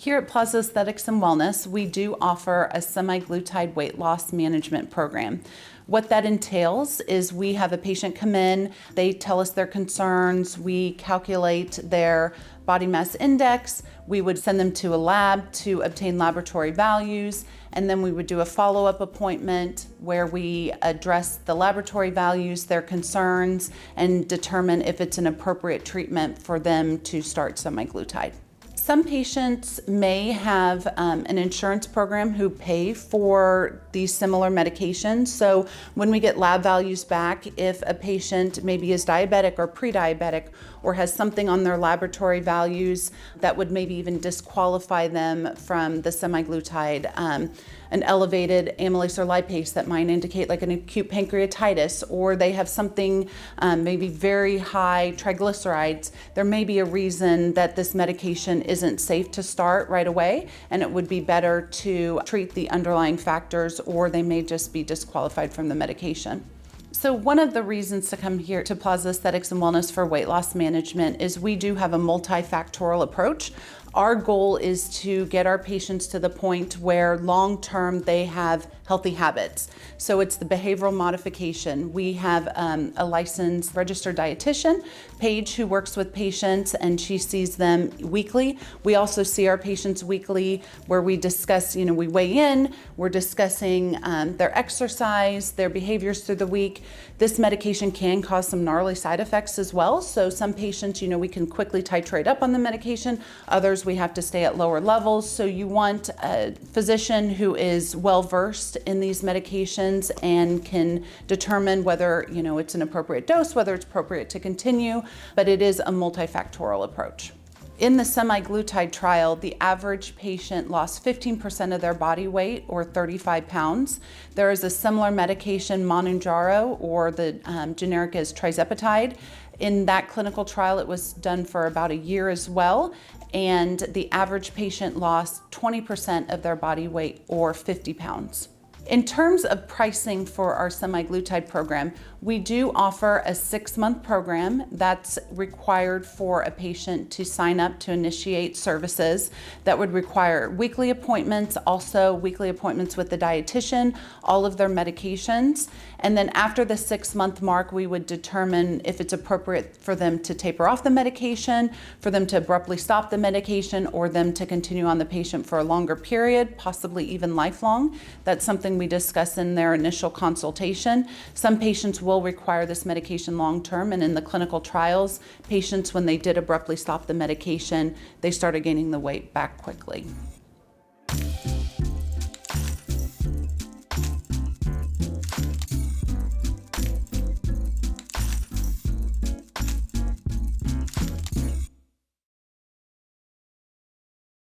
Here at Plaza Aesthetics and Wellness, we do offer a semaglutide weight loss management program. What that entails is we have a patient come in, they tell us their concerns, we calculate their body mass index, we would send them to a lab to obtain laboratory values, and then we would do a follow-up appointment where we address the laboratory values, their concerns, and determine if it's an appropriate treatment for them to start semaglutide. Some patients may have an insurance program who pay for these similar medications. So when we get lab values back, if a patient maybe is diabetic or pre-diabetic or has something on their laboratory values that would maybe even disqualify them from the semaglutide, an elevated amylase or lipase that might indicate like an acute pancreatitis, or they have something maybe very high triglycerides, there may be a reason that this medication isn't safe to start right away, and it would be better to treat the underlying factors, or they may just be disqualified from the medication. So one of the reasons to come here to Plaza Aesthetics and Wellness for weight loss management is we do have a multifactorial approach. Our goal is to get our patients to the point where long-term they have healthy habits. So it's the behavioral modification. We have a licensed registered dietitian, Paige, who works with patients, and she sees them weekly. We also see our patients weekly where we discuss, we weigh in, we're discussing their exercise, their behaviors through the week. This medication can cause some gnarly side effects as well. So some patients, we can quickly titrate up on the medication. Others, we have to stay at lower levels. So you want a physician who is well-versed in these medications and can determine whether, it's an appropriate dose, whether it's appropriate to continue, but it is a multifactorial approach. In the semaglutide trial, the average patient lost 15% of their body weight, or 35 pounds. There is a similar medication, Mounjaro, or the generic is tirzepatide. In that clinical trial, it was done for about a year as well, and the average patient lost 20% of their body weight, or 50 pounds. In terms of pricing for our semaglutide program, we do offer a 6-month program that's required for a patient to sign up to initiate services. That would require weekly appointments, also weekly appointments with the dietitian, all of their medications. And then after the 6-month mark, we would determine if it's appropriate for them to taper off the medication, for them to abruptly stop the medication, or them to continue on the patient for a longer period, possibly even lifelong. That's something we discuss in their initial consultation. Some patients will require this medication long-term, and in the clinical trials, patients, when they did abruptly stop the medication, they started gaining the weight back quickly.